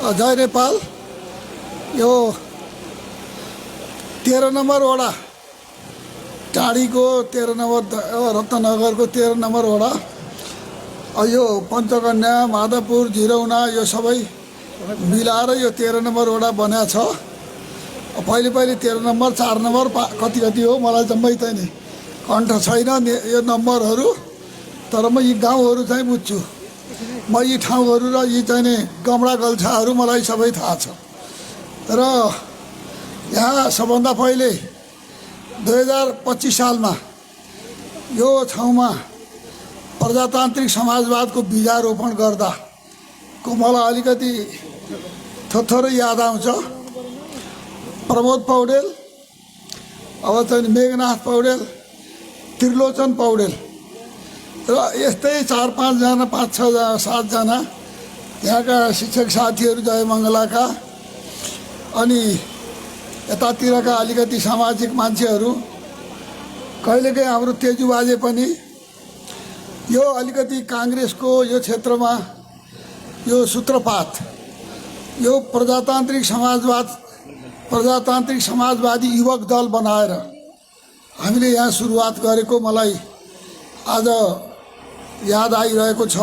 जय नेपाल। यो 13 नम्बर वडा टाढीको 13 number रत्नगरको 13 number वडा। यो पञ्चकन्या माधवपुर झिरौना यो सबै मिलाएर यो 13 नम्बर वडा बन्या छ। पहिले 13 नम्बर 4 नम्बर कति कति हो मलाई जम्मै चाहिँ नि कण्ठ छैन यो नम्बरहरू, तर म यी गाउँहरू चाहिँ बुझ्छु। म यी ठाउँहरू र यी चाहिँ नि गमडा गल्छाहरू मलाई सबै थाहा छ। र यहाँ सबभन्दा पहिले 2025 सालमा यो ठाउँमा प्रजातान्त्रिक समाजवादको बीजारोपण गर्दा को मलाई अलिकति थोरै याद आउँछ। प्रमोद पौडेल, अब चाहिँ मेघनाथ पौडेल, त्रिलोचन पौडेल र यस्तै 4-5 जना 5-6 जना 7 जना यहाँका शिक्षक साथीहरू जयमङ्गलाका, अनि यतातिरका अलिकति सामाजिक मान्छेहरू, कहिलेकाहीँ हाम्रो तेजु बाजे पनि यो अलिकति काङ्ग्रेसको यो क्षेत्रमा यो सूत्रपात, यो प्रजातान्त्रिक समाजवादी युवक दल बनाएर हामीले यहाँ सुरुवात गरेको मलाई आज याद आइरहेको छ।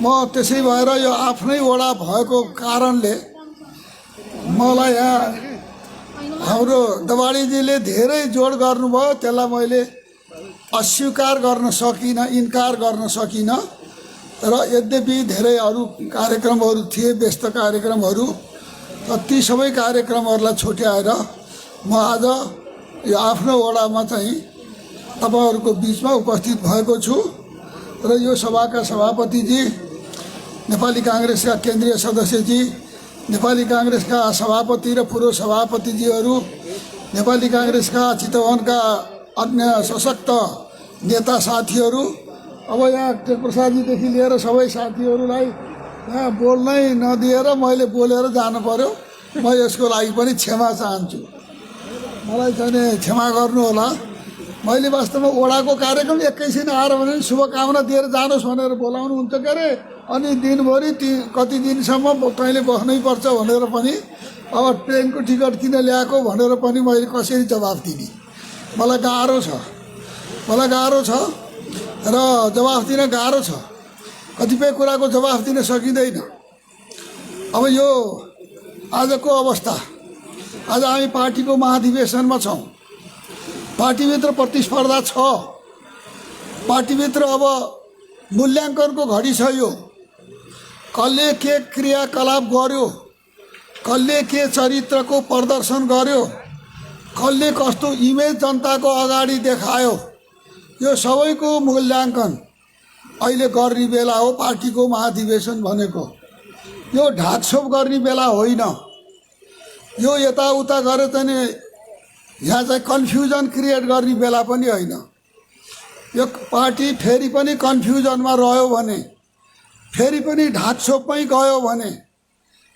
म त्यसै भएर यो आफ्नै वडा भएको कारणले मलाई यहाँ हाम्रो दवाडीजीले धेरै जोड गर्नुभयो, त्यसलाई मैले अस्वीकार गर्न सकिनँ, इन्कार गर्न सकिनँ। र यद्यपि धेरै अरू कार्यक्रमहरू थिए, व्यस्त कार्यक्रमहरू, तर ती सबै कार्यक्रमहरूलाई छुट्याएर म आज यो आफ्नो वडामा चाहिँ तपाईँहरूको बिचमा उपस्थित भएको छु। र यो सभाका सभापतिजी, नेपाली काङ्ग्रेसका केन्द्रीय सदस्यजी, नेपाली काङ्ग्रेसका सभापति र पूर्व सभापतिजीहरू, नेपाली काङ्ग्रेसका चितवनका अन्य सशक्त नेता साथीहरू, अब यहाँ टेकप्रसादजीदेखि लिएर सबै साथीहरूलाई यहाँ बोल्नै नदिएर मैले बोलेर जानु पर्यो। म यसको लागि पनि क्षमा चाहन्छु, मलाई चाहिँ क्षमा गर्नुहोला। मैले वास्तवमा वडाको कार्यक्रम एकैछिन आएर भने शुभकामना दिएर जानुहोस् भनेर बोलाउनु हुन्छ के अरे, अनि दिनभरि कति दिनसम्म तैँले बस्नै पर्छ भनेर पनि, अब ट्रेनको टिकट किन ल्याएको भनेर पनि मैले कसरी जवाफ दिने, मलाई गाह्रो छ र जवाफ दिन गाह्रो छ। कतिपय कुराको जवाफ दिन सकिँदैन। अब यो आजको अवस्था, आज हामी पार्टीको महाधिवेशनमा छौँ, पार्टीभित्र प्रतिस्पर्धा छ, पार्टीभित्र अब मूल्याङ्कनको घडी छ। यो कसले के क्रियाकलाप गर्यो, कसले के चरित्रको प्रदर्शन गर्यो, कसले कस्तो इमेज जनताको अगाडि देखायो, यो सबैको मूल्याङ्कन अहिले गर्ने बेला हो। पार्टीको महाधिवेशन भनेको यो ढाकछोप गर्ने बेला होइन। यो यताउता गरेर चाहिँ यहाँ चाहिँ कन्फ्युजन क्रिएट गर्ने बेला पनि होइन। यो पार्टी फेरि पनि कन्फ्युजनमा रह्यो भने, फेरि पनि ढाकछोपमै गयो भने,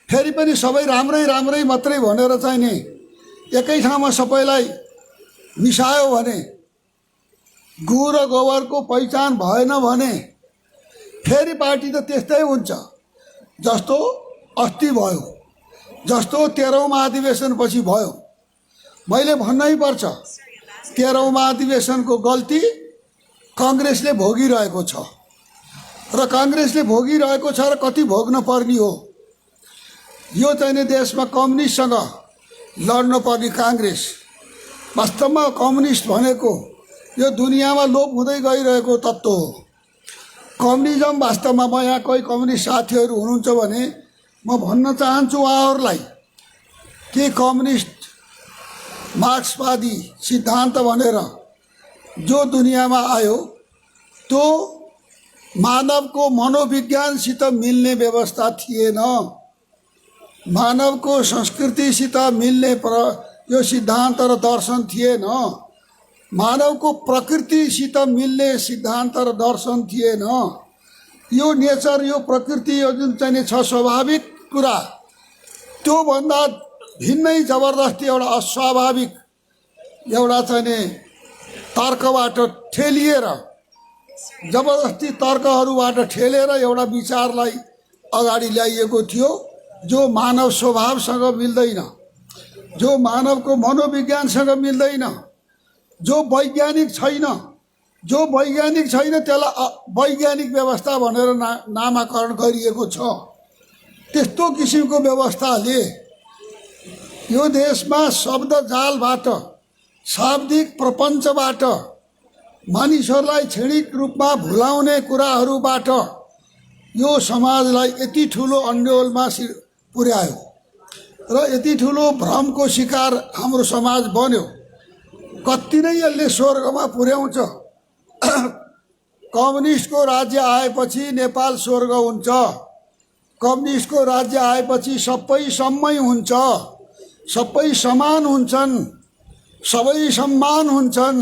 फेरि पनि सबै राम्रै मात्रै भनेर चाहिँ नि एकै ठाउँमा सबैलाई मिसायो भने, गु र गोबरको पहिचान भएन भने फेरि पार्टी त त्यस्तै हुन्छ जस्तो अस्ति भयो, जस्तो 13औं महाधिवेशनपछि भयो। मैले भन्नै पर्छ, 13औं महाधिवेशनको गल्ती काङ्ग्रेसले भोगिरहेको छ र काङ्ग्रेसले भोगिरहेको छ र कति भोग्न पर्ने हो। यो चाहिँ देशमा कम्युनिस्टसँग लड्न पर्ने काङ्ग्रेस, वास्तवमा कम्युनिस्ट भनेको यो दुनियाँमा लोप हुँदै गइरहेको तत्त्व हो। कम्युनिजम वास्तवमा, म यहाँ कोही कम्युनिस्ट साथीहरू हुनुहुन्छ भने म भन्न चाहन्छु उहाँहरूलाई कि कम्युनिस्ट मार्क्सवादी सिद्धान्त भनेर जो दुनियाँमा आयो त्यो मानवको मनोविज्ञानसित मिल्ने व्यवस्था थिएन, मानवको संस्कृतिसित मिल्ने यो सिद्धान्त र दर्शन थिएन, मानवको प्रकृतिसित मिल्ने सिद्धान्त र दर्शन थिएन। यो नेचर, यो प्रकृति, यो जुन चाहिँ छ स्वाभाविक कुरा, त्योभन्दा भिन्नै जबरजस्ती एउटा अस्वाभाविक एउटा चाहिँ तर्कबाट ठेलिएर, जबरजस्ती तर्कहरूबाट ठेलेर एउटा विचारलाई अगाडि ल्याइएको थियो। जो मानव स्वभावसँग मिल्दैन, जो मानवको मनोविज्ञानसँग मिल्दैन, जो वैज्ञानिक छैन, त्यसलाई वैज्ञानिक व्यवस्था भनेर नामाकरण गरिएको छ। त्यस्तो किसिमको व्यवस्थाले यो देशमा शब्द जालबाट, शाब्दिक प्रपञ्चबाट मानिसहरूलाई क्षणिक रूपमा भुलाउने कुराहरूबाट यो समाजलाई यति ठुलो अन्योलमा पुर्यायो र यति ठुलो भ्रमको शिकार हाम्रो समाज बन्यो। कति नै यसले स्वर्गमा पुर्याउँछ। कम्युनिस्टको राज्य आएपछि नेपाल स्वर्ग हुन्छ। कम्युनिस्टको राज्य आएपछि सबै सम्मै हुन्छ, सबै समान हुन्छन्, सबै सम्मान हुन्छन्,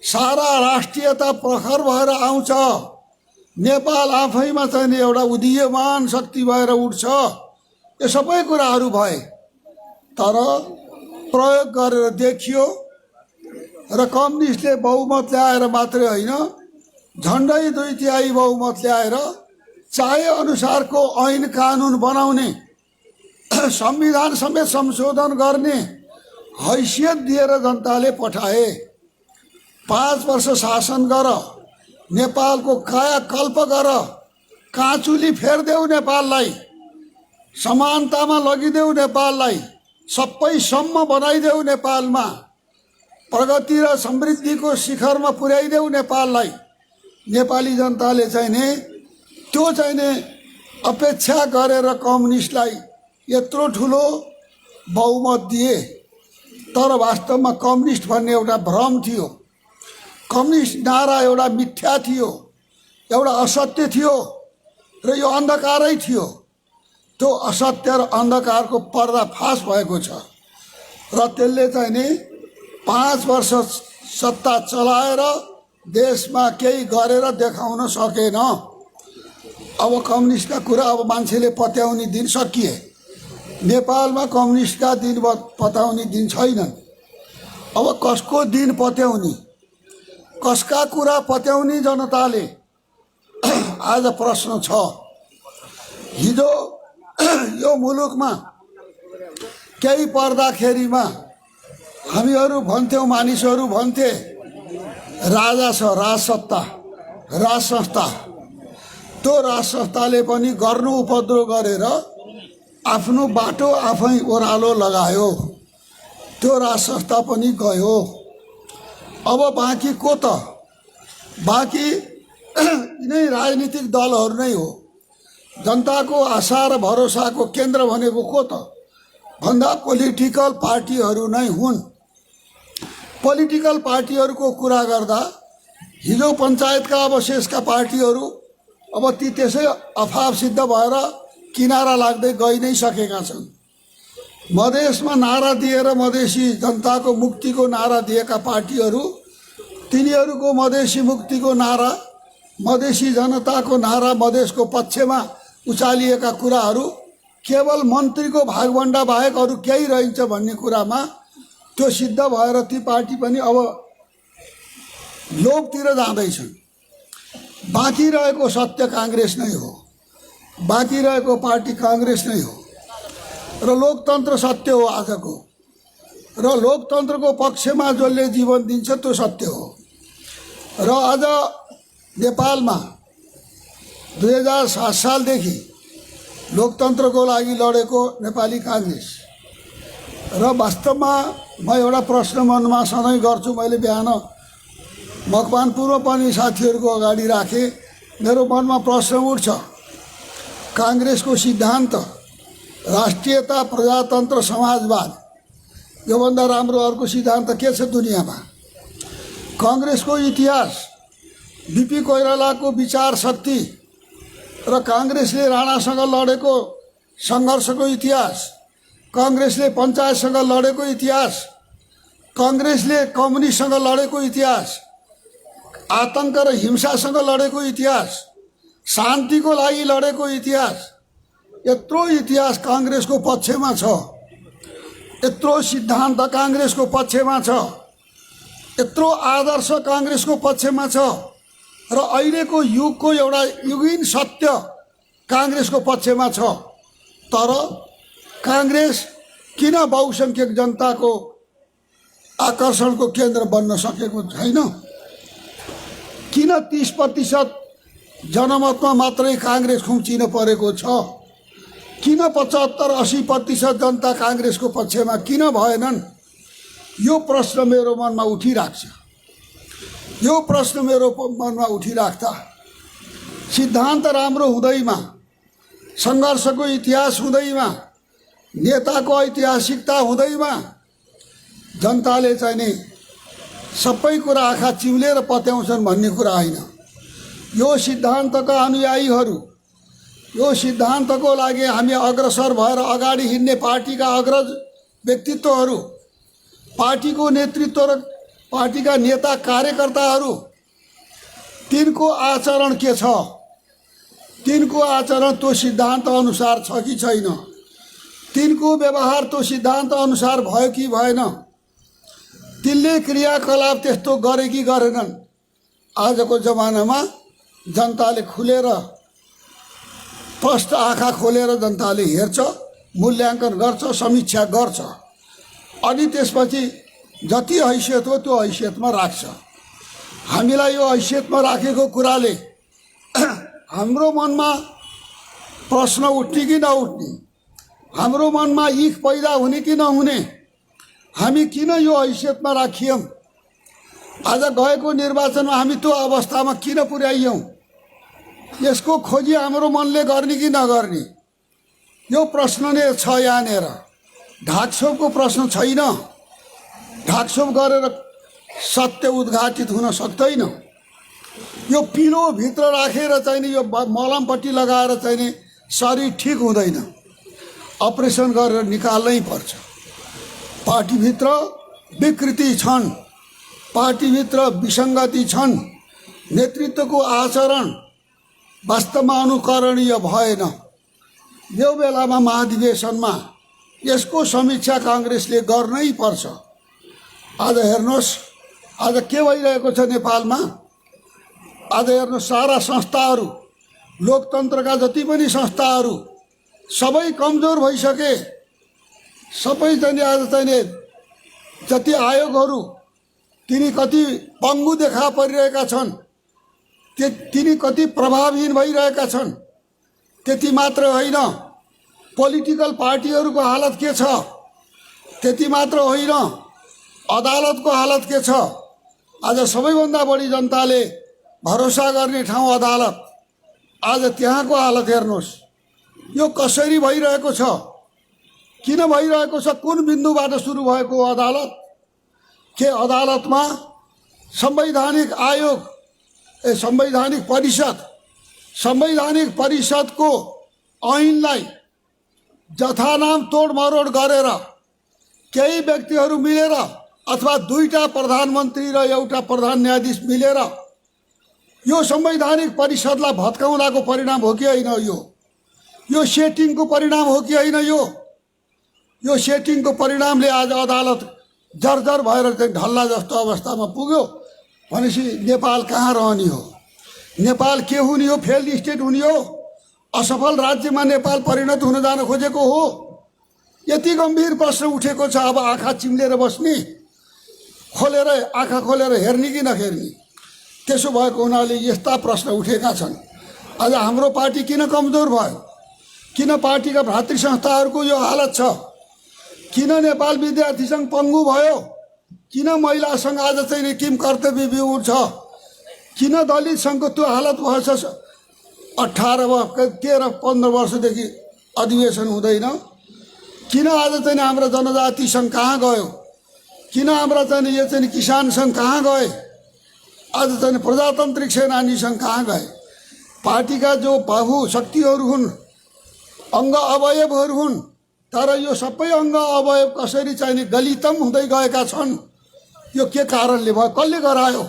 सारा राष्ट्रियता प्रखर भएर आउँछ। नेपाल आफैमा चाहिँ एउटा उदीयमान शक्ति भएर उठ्छ। यो सबै कुराहरू भए, तर प्रयोग गरेर देखियो र कम्युनिस्टले बहुमत ल्याएर मात्रै होइन, झन्डै 2/3 बहुमत ल्याएर चाहे अनुसारको ऐन कानुन बनाउने, संविधान समेत संशोधन गर्ने हैसियत दिएर जनताले पठाए। 5 वर्ष शासन गर, नेपालको कायाकल्प गर, काँचुली फेर्देऊ नेपाललाई, समानतामा लगिदेऊ नेपाललाई, सबै सम्म बनाइदेऊ नेपालमा, प्रगति र समृद्धिको शिखरमा पुर्याइदेऊ नेपाललाई। नेपाली जनताले त्यो अपेक्षा गरेर कम्युनिस्टलाई यत्रो ठुलो बहुमत दिए। तर वास्तवमा कम्युनिस्ट भन्ने एउटा भ्रम थियो। कम्युनिस्ट नारा एउटा मिथ्या थियो, एउटा असत्य थियो र यो अन्धकारै थियो। त्यो असत्य र अन्धकारको पर्दाफास भएको छ र त्यसले 5 वर्ष सत्ता चलाएर देशमा केही गरेर देखाउन सकेन। अब कम्युनिस्टका कुरा अब मान्छेले पत्याउने दिन सकिए। नेपालमा कम्युनिस्टका दिन पत्याउने दिन छैनन्। अब कसको दिन पत्याउने, कसका कुरा पत्याउने जनताले आज प्रश्न छ। हिजो यो मुलुकमा केही पर्दाखेरिमा हामीहरू भन्थ्यौँ, मानिसहरू भन्थे राजा छ, राजसत्ता, राज संस्था। त्यो राज संस्थाले पनि गर्नु उपद्रो गरेर आफ्नो बाटो आफै ओह्रालो लगायो। त्यो राज संस्था पनि गयो। अब बाँकी को त? बाँकी यिनै राजनीतिक दलहरू नै हो। जनताको आशा र भरोसाको केन्द्र भनेको को त भन्दा पोलिटिकल पार्टीहरू नै हुन्। पोलिटिकल पार्टीहरूको कुरा गर्दा हिजो पञ्चायतका अवशेषका पार्टीहरू अब ती त्यसै अफाव सिद्ध भएर किनारा लाग्दै गइ नै सकेका छन्। मधेसमा नारा दिएर मधेसी जनताको मुक्तिको नारा दिएका पार्टीहरू, तिनीहरूको मधेसी मुक्तिको नारा, मधेसी जनताको नारा, मधेसको पक्षमा उचालिएका कुराहरू केवल मन्त्रीको भागभण्डा बाहेक अरू केही रहन्छ भन्ने कुरामा त्यो सिद्ध भएर ती पार्टी पनि अब लोभतिर जाँदैछन्। बाँकी रहेको सत्य काङ्ग्रेस नै हो, बाँकी रहेको पार्टी काङ्ग्रेस नै हो र लोकतन्त्र सत्य हो आजको। र लोकतन्त्रको पक्षमा जसले जीवन दिन्छ त्यो सत्य हो। र आज नेपालमा 2007 सालदेखि लोकतन्त्रको लागि लडेको नेपाली काङ्ग्रेस र वास्तवमा म एउटा प्रश्न मनमा सधैँ गर्छु। मैले बिहान मकवानपुरमा पनि साथीहरूको अगाडि राखेँ। मेरो मनमा प्रश्न उठ्छ, काङ्ग्रेसको सिद्धान्त राष्ट्रियता, प्रजातन्त्र, समाजवाद, योभन्दा राम्रो अर्को सिद्धान्त के छ दुनियाँमा? काङ्ग्रेसको इतिहास, बिपी कोइरालाको विचार शक्ति र काङ्ग्रेसले राणासँग लडेको सङ्घर्षको इतिहास, काङ्ग्रेसले पञ्चायतसँग लडेको इतिहास, काङ्ग्रेसले कम्युनिस्टसँग लडेको इतिहास, आतङ्क र हिंसासँग लडेको इतिहास, शान्तिको लागि लडेको इतिहास, यत्रो इतिहास काङ्ग्रेसको पक्षमा छ, यत्रो सिद्धान्त काङ्ग्रेसको पक्षमा छ, यत्रो आदर्श काङ्ग्रेसको पक्षमा छ र अहिलेको युगको एउटा युगीन सत्य काङ्ग्रेसको पक्षमा छ। तर कांग्रेस किन बहुसंख्यक जनताको आकर्षणको केन्द्र बन्न सकेको छैन? किन 30% जनमतमा मात्रै कांग्रेस खुम्चिन परेको छ? किन 75-80% जनता कांग्रेसको पक्षमा किन भएनन्? यो प्रश्न मेरो मनमा उठिराख्छ। यो प्रश्न मेरो मनमा उठिराख्दा सिद्धान्त राम्रो हुँदैमा, सङ्घर्षको इतिहास हुँदैमा, नेताको ऐतिहासिकता हुँदैमा जनताले चाहिँ नि सबै कुरा आँखा चिम्लेर पत्याउँछन् भन्ने कुरा होइन। यो सिद्धान्तका अनुयायीहरू, यो सिद्धान्तको लागि हामी अग्रसर भएर अगाडि हिँड्ने पार्टीका अग्रज व्यक्तित्वहरू, पार्टीको नेतृत्व र पार्टीका नेता कार्यकर्ताहरू, तिनको आचरण के छ? तिनको आचरण त्यो सिद्धान्त अनुसार छ कि छैन? तिनको व्यवहार त्यो सिद्धान्त अनुसार भयो कि भएन? तिनले क्रियाकलाप त्यस्तो गरे कि गरेनन्? आजको जमानामा जनताले खुलेर, प्रष्ट आँखा खोलेर जनताले हेर्छ, मूल्याङ्कन गर्छ, समीक्षा गर्छ, अनि त्यसपछि जति हैसियत हो त्यो हैसियतमा राख्छ। हामीलाई यो हैसियतमा राखेको कुराले हाम्रो मनमा प्रश्न उठ्ने कि नउठ्ने, हाम्रो मनमा इख पैदा हुने कि नहुने, हामी किन यो हैसियतमा राखियौँ? आज गएको निर्वाचनमा हामी त्यो अवस्थामा किन पुर्याइयौँ? यसको खोजी हाम्रो मनले गर्ने कि नगर्ने, यो प्रश्न नै छ यहाँनिर। ढाकछोपको प्रश्न छैन। ढाकछोप गरेर सत्य उद्घाटित हुन सक्दैन। यो पिलो भित्र राखेर चाहिँ नि, यो मलमपट्टी लगाएर चाहिँ नि शरीर ठिक हुँदैन, अपरेसन गरेर निकाल्नै पर्छ। पार्टीभित्र विकृति छन्, पार्टीभित्र विसङ्गति छन्, नेतृत्वको आचरण वास्तवमा अनुकरणीय भएन। यो बेलामा महाधिवेशनमा यसको समीक्षा कांग्रेसले गर्नै पर्छ। आज हेर्नुहोस्, आज के भइरहेको छ नेपालमा? आज हेर्नुहोस्, सारा संस्थाहरू, लोकतन्त्रका जति पनि संस्थाहरू सबै कमजोर भइसके। सबै चाहिँ आज चाहिँ जति आयोगहरू तिनी कति पङ्गु देखा परिरहेका छन्, तिनी कति प्रभावहीन भइरहेका छन्। त्यति मात्र होइन, पोलिटिकल पार्टीहरूको हालत के छ? त्यति मात्र होइन, अदालतको हालत के छ? आज सबैभन्दा बढी जनताले भरोसा गर्ने ठाउँ अदालत, आज त्यहाँको हालत हेर्नुहोस्। यो कसरी भइरहेको छ? किन भइरहेको छ? कुन बिन्दुबाट सुरु भएको अदालत? के अदालतमा संवैधानिक आयोग, संवैधानिक परिषदको ऐनलाई जथानाम तोडमरोड गरेर केही व्यक्तिहरू मिलेर अथवा दुईटा प्रधानमन्त्री र एउटा प्रधान न्यायाधीश मिलेर यो संवैधानिक परिषदलाई भत्काउँदाको परिणाम हो कि होइन? यो सेटिङको परिणाम हो कि होइन? यो सेटिङको परिणामले आज अदालत जर्जर भएर चाहिँ ढल्ला जस्तो अवस्थामा पुग्यो भनेपछि नेपाल कहाँ रहने हो? नेपाल के हुने हो? फेल्ड स्टेट हुने हो? असफल राज्यमा नेपाल परिणत हुन जान खोजेको हो? यति गम्भीर प्रश्न उठेको छ। अब आँखा चिम्लेर बस्ने, खोलेर आँखा खोलेर हेर्ने कि नहेर्ने, त्यसो भएको हुनाले यस्ता प्रश्न उठेका छन्। आज हाम्रो पार्टी किन कमजोर भयो? किन पार्टीका भातृ संस्थाहरूको यो हालत छ? किन नेपाल विद्यार्थी सङ्घ पङ्गु भयो? किन महिला सङ्घ आज चाहिँ किम कर्तव्य विमूढ छ? किन दलित सङ्घको त्यो हालत भएछ? 13-15 वर्षदेखि अधिवेशन हुँदैन। किन आज चाहिँ हाम्रो जनजाति सङ्घ कहाँ गयो? किन हाम्रा चाहिँ यो चाहिँ किसान सङ्घ कहाँ गए? आज चाहिँ प्रजातान्त्रिक सेनानी सङ्घ कहाँ गए? पार्टीका जो बहुशक्तिहरू हुन्, अङ्ग अवयवहरू हुन्, तर यो सबै अङ्ग अवयव कसरी चाहिँ गलितम हुँदै गएका छन्? यो के कारणले भयो? कसले गरायो?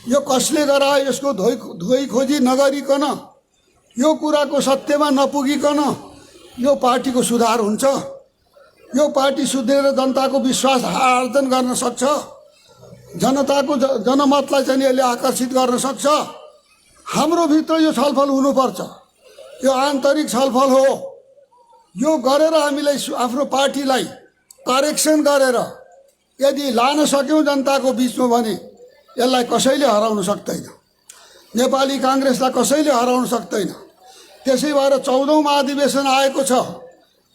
यो कसले गरायो? यसको धोइ खोजी नगरिकन, यो कुराको सत्यमा नपुगिकन यो पार्टीको सुधार हुन्छ? यो पार्टी सुध्रेर जनताको विश्वास आर्जन गर्न सक्छ? जनताको जनमतलाई चाहिँ यसले आकर्षित गर्न सक्छ? हाम्रो भित्र यो छलफल हुनुपर्छ। यो आन्तरिक छलफल हो, यो गरेर हामीलाई आफ्नो पार्टीलाई करेक्सन गरेर यदि लान सक्यौँ जनताको बिचमा भने यसलाई कसैले हराउन सक्दैन, नेपाली काङ्ग्रेसलाई कसैले हराउन सक्दैन। त्यसै भएर 14औं महाधिवेशन आएको छ।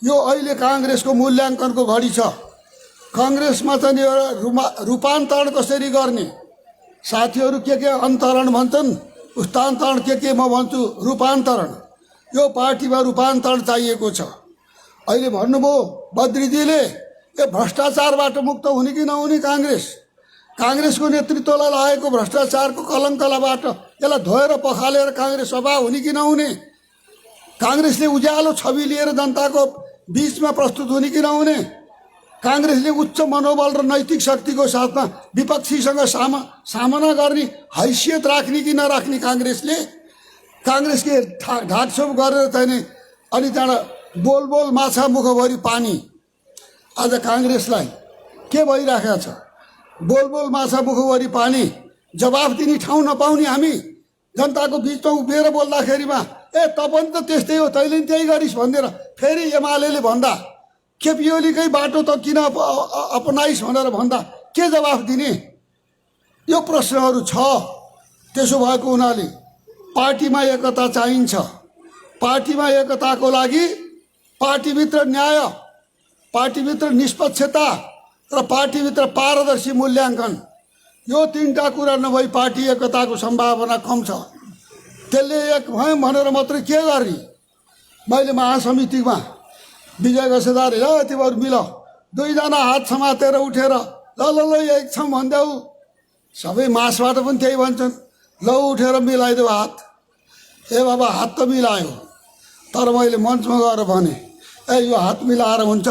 यो अहिले काङ्ग्रेसको मूल्याङ्कनको घडी छ। काङ्ग्रेसमा चाहिँ रूपान्तरण कसरी गर्ने, साथीहरू के अन्तरण भन्छन्, उस्तान्तरण के म भन्छु रूपान्तरण। यो पार्टीमा रूपान्तरण चाहिएको छ। अहिले भन्नुभयो बद्रीजीले यो भ्रष्टाचारबाट मुक्त हुने कि नहुने काङ्ग्रेसको नेतृत्वलाई लागेको भ्रष्टाचारको कलङ्कलाबाट यसलाई धोएर पखालेर काङ्ग्रेस सभा हुने कि नहुने, काङ्ग्रेसले उज्यालो छवि लिएर जनताको बिचमा प्रस्तुत हुने कि नहुने, काङ्ग्रेसले उच्च मनोबल र नैतिक शक्तिको साथमा विपक्षीसँग सामना गर्ने हैसियत राख्ने कि नराख्ने, काङ्ग्रेसले ढाकछोप गरेर चाहिँ अनि त्यहाँबाट बोल माछा मुखभरि पानी। आज काङ्ग्रेसलाई के भइरहेको छ? बोल माछा मुखभरि पानी, जवाफ दिने ठाउँ नपाउने हामी जनताको बिचमा उभिएर बोल्दाखेरिमा त पनि त त्यस्तै हो, तैँले पनि त्यही गरिस् भनेर फेरि एमाले भन्दा केपिओलीकै बाटो त किन अपनाइस् भनेर भन्दा के जवाफ दिने? यो प्रश्नहरू छ। त्यसो भएको हुनाले पार्टीमा एकता चाहिन्छ। पार्टीमा एकताको लागि पार्टीभित्र न्याय, पार्टीभित्र निष्पक्षता र पार्टीभित्र पारदर्शी मूल्याङ्कन, यो तीनटा कुरा नभई पार्टी एकताको सम्भावना कम छ। त्यसले एक भयो भनेर मात्रै के गर्ने? मैले महासमितिमा विजय गसेदार ल तिमीहरू मिल, दुईजना हात समातेर उठेर ल एक छौँ भन्देऊ, सबै मासबाट पनि त्यही भन्छन्, ल उठेर मिलाइदेऊ हात। ए बाबा हात त मिलायो, तर मैले मञ्चमा गएर भने यो हात मिलाएर हुन्छ?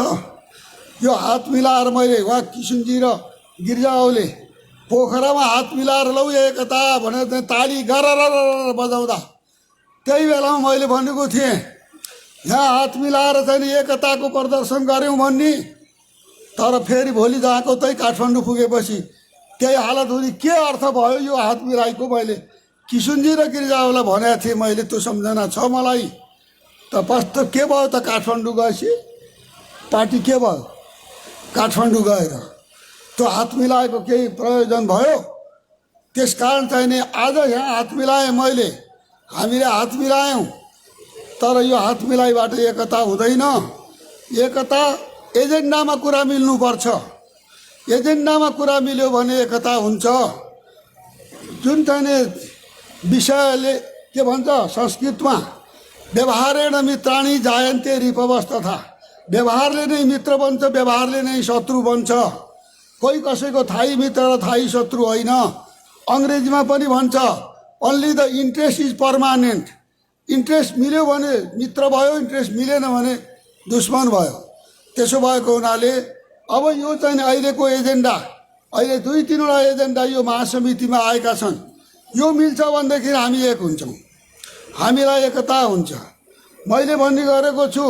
यो हात मिलाएर मैले उहाँ किसुनजी र गिर्जाओले पोखरामा हात मिलाएर लौ एकता भनेर चाहिँ ताली गरेर बजाउँदा त्यही बेलामा मैले भनेको थिएँ यहाँ हात मिलाएर चाहिँ एकताको प्रदर्शन गऱ्यौँ भन्ने, तर फेरि भोलि जहाँको त्यही काठमाडौँ पुगेपछि त्यही हालत हुने के अर्थ भयो यो हात मिलाएको? मैले किसुनजी र गिर्जाओलाई भनेको थिएँ, मैले त्यो सम्झना छ मलाई। त वास्तव के भयो त? काठमाडौँ गएपछि पार्टी के भयो? काठमाडौँ गएर त्यो हात मिलाएको केही प्रयोजन भयो? त्यसकारण चाहिँ आज यहाँ हात मिलाएँ मैले, हामीले हात मिलायौँ, तर यो हात मिलाइबाट एकता हुँदैन। एकता एजेन्डामा कुरा मिल्नुपर्छ। एजेन्डामा कुरा मिल्यो भने एकता हुन्छ। जुन चाहिँ विषयले के भन्छ संस्कृतमा व्यवहारेण मित्राणि जायन्ते रिपवस्तथा, व्यवहारले नै मित्र बन्छ, व्यवहारले नै शत्रु बन्छ। कोही कसैको थाई मित्र र थाई शत्रु होइन। अङ्ग्रेजीमा पनि भन्छ only the interest is permanent. Interest मिल्यो भने मित्र भयो, इन्ट्रेस्ट मिलेन भने दुश्मन भयो। त्यसो भएको हुनाले अब यो चाहिँ अहिलेको एजेन्डा, अहिले 2-3वटा एजेन्डा यो महासमितिमा आएका छन्। यो मिल्छ भनेदेखि हामी एक हुन्छौँ, हामीलाई एकता हुन्छ। मैले भन्ने गरेको छु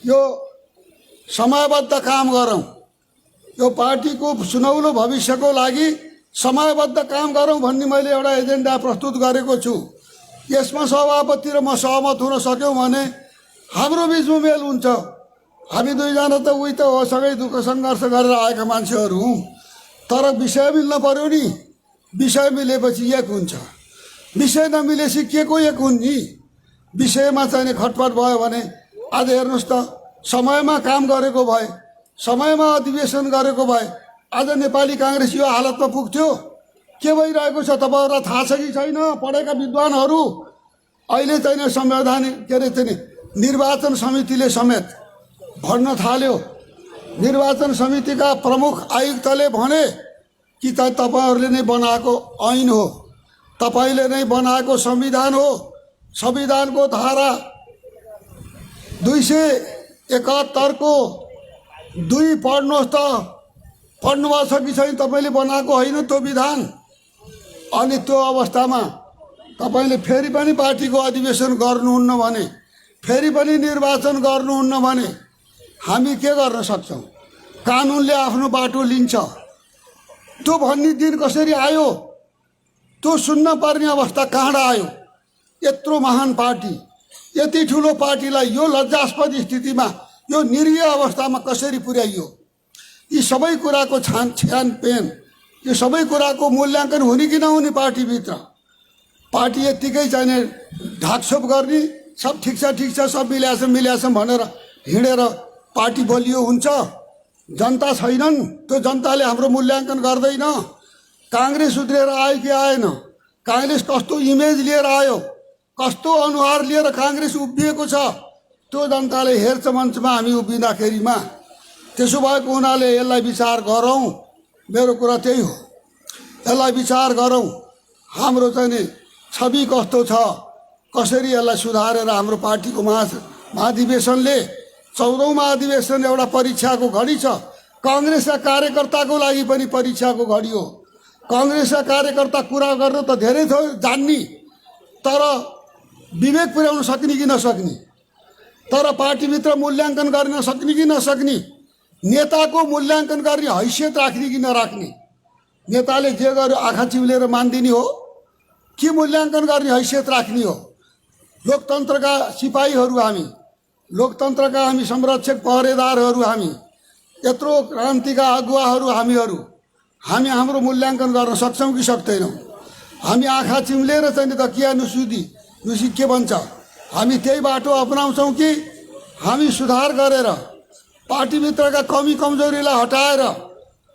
यो समयबद्ध काम गरौँ, यो पार्टीको सुनौलो भविष्यको लागि समयबद्ध काम गरौँ भन्ने मैले एउटा एजेन्डा प्रस्तुत गरेको छु। यसमा सभापति र म सहमत हुन सक्यौँ भने हाम्रो बिचमा मेल हुन्छ। हामी दुईजना त उही त हो, सँगै दुःख सङ्घर्ष गरेर आएका मान्छेहरू हौँ, तर विषय मिल्न पर्यो नि। विषय मिलेपछि एक हुन्छ, विषय नमिलेपछि के को एक हुन् नि? विषयमा चाहिँ खटपट भयो भने आज हेर्नुहोस् त, समयमा काम गरेको भए, समयमा अधिवेशन गरेको भए आज नेपाली काङ्ग्रेस यो हालतमा पुग्थ्यो? के भइरहेको छ तपाईँहरूलाई थाहा छ कि छैन? पढेका विद्वानहरू अहिले चाहिँ संवैधान के अरे चाहिँ निर्वाचन समितिले समेत भन्न थाल्यो। निर्वाचन समितिका प्रमुख आयुक्तले भने कि तपाईँहरूले नै बनाएको ऐन हो, तपाईँले नै बनाएको संविधान हो। संविधानको धारा 271 को 2 पढ्नुहोस् त, पढ्नुभएको छ कि छैन? तपाईँले बनाएको होइन त्यो विधान। अनि त्यो अवस्थामा तपाईँले फेरि पनि पार्टीको अधिवेशन गर्नुहुन्न भने, फेरि पनि निर्वाचन गर्नुहुन्न भने हामी के गर्न सक्छौँ? कानुनले आफ्नो बाटो लिन्छ। त्यो भन्ने दिन कसरी आयो? त्यो सुन्न पर्ने अवस्था कहाँबाट आयो? यत्रो महान पार्टी, यति ठुलो पार्टीलाई यो लज्जास्पद स्थितिमा, यो निरीह अवस्थामा कसरी पुर्याइयो? यी सबै कुराको छानपेन, यो सबै कुराको मूल्याङ्कन हुने कि नहुने पार्टीभित्र? पार्टी यत्तिकै चाहिने ढाकछोप गर्ने, सब ठिक छ सब मिल्याछ भनेर हिँडेर पार्टी बलियो हुन्छ? जनता छैनन्, त्यो जनताले हाम्रो मूल्याङ्कन गर्दैन। काङ्ग्रेस उत्रेर आयो कि आएन? काङ्ग्रेस कस्तो इमेज लिएर आयो, कस्तो अनुहार लिएर काङ्ग्रेस उभिएको छ, त्यो जनताले हेर्छ मञ्चमा हामी उभिँदाखेरिमा। त्यसो भएको हुनाले यसलाई विचार गरौँ। मेरो कुरा त्यही हो, यसलाई विचार गरौँ। हाम्रो चाहिँ नि छवि कस्तो छ, कसरी यसलाई सुधारेर हाम्रो पार्टीको महाधिवेशनले 14औं महाधिवेशन एउटा परीक्षाको घडी छ। काङ्ग्रेसका कार्यकर्ताको लागि पनि परीक्षाको घडी हो। काङ्ग्रेसका कार्यकर्ता कुरा गर्न त धेरै थोर जान्ने, तर विवेक पुर्याउन सक्ने कि नसक्ने, तर पार्टीभित्र मूल्याङ्कन गर्न सक्ने कि नसक्ने, नेताको मूल्याङ्कन गर्ने हैसियत राख्ने कि नराख्ने, नेताले जे गर्यो आँखा चिम्लेर मानिदिने हो कि मूल्याङ्कन गर्ने हैसियत राख्ने हो? लोकतन्त्रका सिपाहीहरू हामी, लोकतन्त्रका हामी संरक्षक पहरेदारहरू, हामी यत्रो क्रान्तिका अगुवाहरू हामी हाम्रो मूल्याङ्कन गर्न सक्छौँ कि सक्दैनौँ? हामी आँखा चिम्लेर चाहिँ तकिया नुसी के भन्छ, हामी त्यही बाटो अपनाउँछौँ कि हामी सुधार गरेर पार्टीभित्रका कमी कमजोरीलाई हटाएर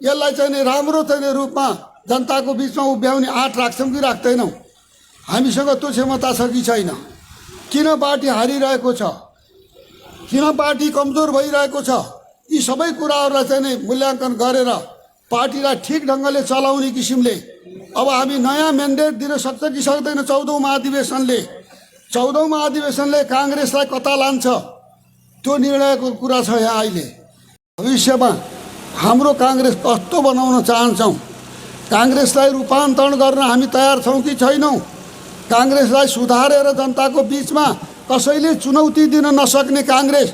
यसलाई चाहिँ राम्रो चाहिँ रूपमा जनताको बिचमा उभ्याउने आँट राख्छौँ कि राख्दैनौँ? हामीसँग त्यो क्षमता छ कि छैन? किन पार्टी हारिरहेको छ, किन पार्टी कमजोर भइरहेको छ? यी सबै कुराहरूलाई चाहिँ मूल्याङ्कन गरेर पार्टीलाई ठिक ढङ्गले चलाउने किसिमले अब हामी नयाँ म्यान्डेट दिन सक्छ कि सक्दैन? 14औं महाधिवेशनले काङ्ग्रेसलाई कता लान्छ, त्यो निर्णयको कुरा छ यहाँ। अहिले भविष्यमा हाम्रो काङ्ग्रेस कस्तो बनाउन चाहन्छौँ, काङ्ग्रेसलाई रूपान्तरण गर्न हामी तयार छौँ कि छैनौँ? काङ्ग्रेसलाई सुधारेर जनताको बिचमा कसैले चुनौती दिन नसक्ने काङ्ग्रेस,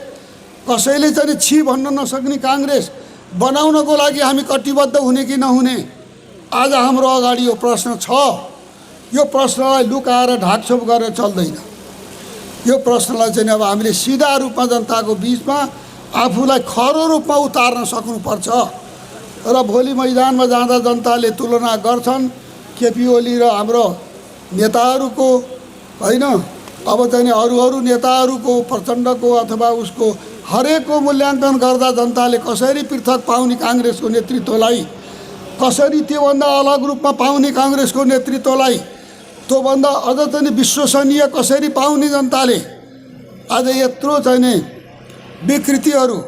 कसैले चाहिँ छि भन्न नसक्ने काङ्ग्रेस बनाउनको लागि हामी कटिबद्ध हुने कि नहुने? आज हाम्रो अगाडि यो प्रश्न छ। यो प्रश्नलाई लुकाएर ढाकछोप गरेर चल्दैन। यो प्रश्नलाई चाहिँ अब हामीले सिधा रूपमा जनताको बिचमा आफूलाई खरो रूपमा उतार्न सक्नुपर्छ। र भोलि मैदानमा जाँदा जनताले तुलना गर्छन् केपी ओली र हाम्रो नेताहरूको, होइन, अब चाहिँ अरू नेताहरूको, प्रचण्डको अथवा उसको हरेकको मूल्याङ्कन गर्दा जनताले कसरी पृथक पाउने काङ्ग्रेसको नेतृत्वलाई, कसरी त्योभन्दा अलग रूपमा पाउने काङ्ग्रेसको नेतृत्वलाई, त्योभन्दा अझ चाहिँ विश्वसनीय कसरी पाउने जनताले? आज यत्रो चाहिँ विकृतिहरू,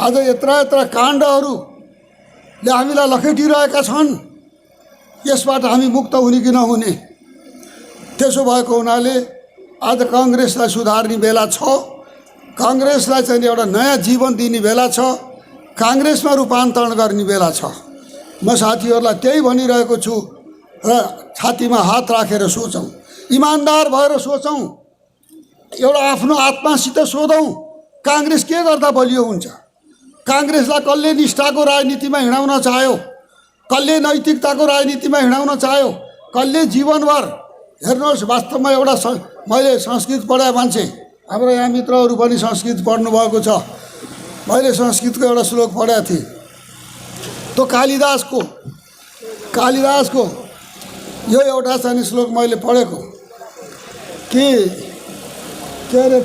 आज यत्र काण्डहरूले हामीलाई लखेटिरहेका छन्। यसबाट हामी मुक्त हुने कि नहुने? त्यसो भएको हुनाले आज काङ्ग्रेसलाई सुधार्ने बेला छ। काङ्ग्रेसलाई चाहिँ एउटा नयाँ जीवन दिने बेला छ। काङ्ग्रेसमा रूपान्तरण गर्ने बेला छ। म साथीहरूलाई त्यही भनिरहेको छु र छातीमा हात राखेर सोचौँ, इमान्दार भएर सोचौँ, एउटा आफ्नो आत्मासित सोधौँ, काङ्ग्रेस के गर्दा बलियो हुन्छ? काङ्ग्रेसलाई कसले निष्ठाको राजनीतिमा हिँडाउन चाह्यो, कसले नैतिकताको राजनीतिमा हिँडाउन चाह्यो, कसले जीवनभर? हेर्नुहोस्, वास्तवमा एउटा मैले संस्कृत पढाए मान्छे, हाम्रो यहाँ मित्रहरू पनि संस्कृत पढ्नुभएको छ। मैले संस्कृतको एउटा श्लोक पढाएको थिएँ, त्यो कालिदासको यो एउटा चाहिँ श्लोक मैले पढेको कि के अरे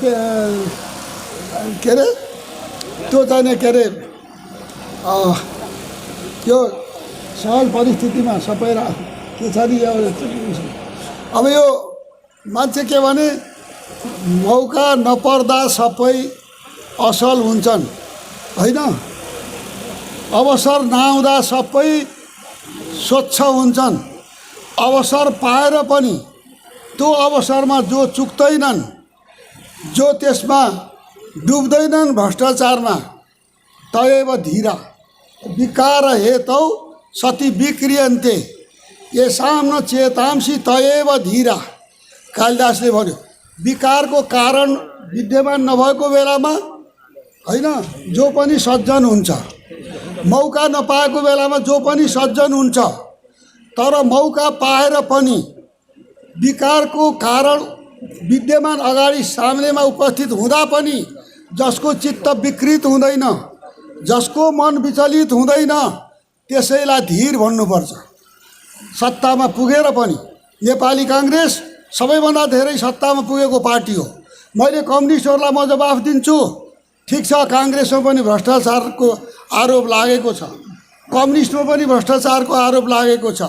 त्यो चाहिँ के अरे यो सहज परिस्थितिमा सबै के छ नि? अब यो मान्छे के भने, मौका नपर्दा सबै असल हुन्छन्, होइन? अवसर नआउँदा सबै स्वच्छ हुन्छन्। अवसर पाएर पनि त्यो अवसरमा जो चुक्दैनन्, जो त्यसमा डुब्दैनन् भ्रष्टाचारमा, तयेव धीरा विकार हेतौ सति विक्रियन्ते येषां न चेतांसि तयेव धीरा। कालिदासले भन्यो, विकारको कारण विद्यमान नभएको बेलामा, होइन, जो पनि सज्जन हुन्छ। मौका नपाएको बेलामा जो पनि सज्जन हुन्छ, तर मौका पाएर पनि विकारको कारण विद्यमान अगाडि सामनेमा उपस्थित हुँदा पनि जसको चित्त विकृत हुँदैन, जसको मन विचलित हुँदैन, त्यसैलाई धीर भन्नुपर्छ। सत्तामा पुगेर पनि नेपाली काङ्ग्रेस सबैभन्दा धेरै सत्तामा पुगेको पार्टी हो। मैले कम्युनिस्टहरूलाई म जवाफ दिन्छु, ठिक छ, काङ्ग्रेसमा पनि भ्रष्टाचारको आरोप लागेको छ, कम्युनिस्टमा पनि भ्रष्टाचारको आरोप लागेको छ,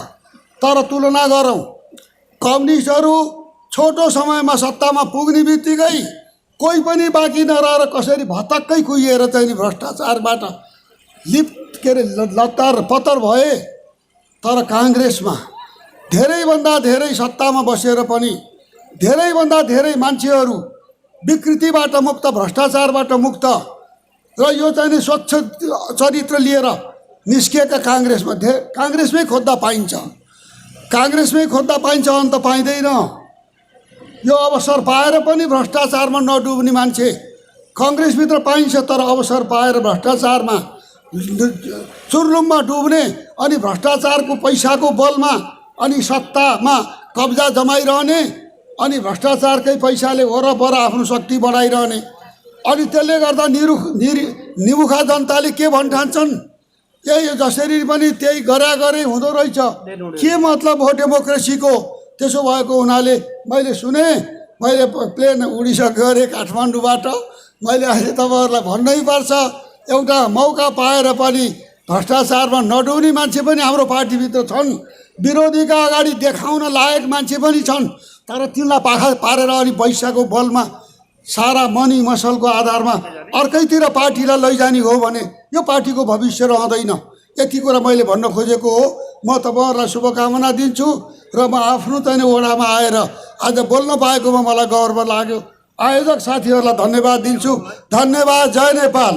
तर तुलना गरौँ, कम्युनिस्टहरू छोटो समयमा सत्तामा पुग्ने बित्तिकै कोही पनि बाँकी नरहेर कसरी भतक्कै कुहिएर चाहिँ नि भ्रष्टाचारबाट लत्तर पत्तर भए। तर काङ्ग्रेसमा धेरैभन्दा धेरै सत्तामा बसेर पनि धेरैभन्दा धेरै मान्छेहरू विकृतिबाट मुक्त, भ्रष्टाचारबाट मुक्त र यो चाहिँ नि स्वच्छ चरित्र लिएर निस्किएका काङ्ग्रेसमै खोज्दा पाइन्छ, काङ्ग्रेसमै खोज्दा पाइन्छ, अन्त पाइँदैन। यो अवसर पाएर पनि भ्रष्टाचारमा नडुब्ने मान्छे काङ्ग्रेसभित्र पाइन्छ, तर अवसर पाएर भ्रष्टाचारमा चुर्लुममा डुब्ने अनि भ्रष्टाचारको पैसाको बलमा अनि सत्तामा कब्जा जमाइरहने अनि भ्रष्टाचारकै पैसाले वरपर आफ्नो शक्ति बढाइरहने, अनि त्यसले गर्दा निमुखा जनताले के भन्ठान्छन्, यही जसरी पनि त्यही गरे हुँदो रहेछ, के मतलब हो डेमोक्रेसीको। त्यसो भएको हुनाले मैले सुने, मैले प्लेन उडिसकेको गरेँ काठमाडौँबाट, मैले अहिले तपाईँहरूलाई भन्नै पर्छ, एउटा मौका पाएर पनि भ्रष्टाचारमा नडुब्ने मान्छे पनि हाम्रो पार्टीभित्र छन्, विरोधीका अगाडि देखाउन लायक मान्छे पनि छन्, तर तिनलाई पाखा पारेर अनि पैसाको बलमा सारा मनी मसलको आधारमा अर्कैतिर पार्टीलाई लैजाने हो भने यो पार्टीको भविष्य रहँदैन। यति कुरा मैले भन्न खोजेको हो। म तपाईँहरूलाई शुभकामना दिन्छु र म आफ्नो चाहिँ वडामा आएर आज बोल्न पाएकोमा मलाई गर्व लाग्यो। आयोजक साथीहरूलाई धन्यवाद दिन्छु। धन्यवाद। जय नेपाल।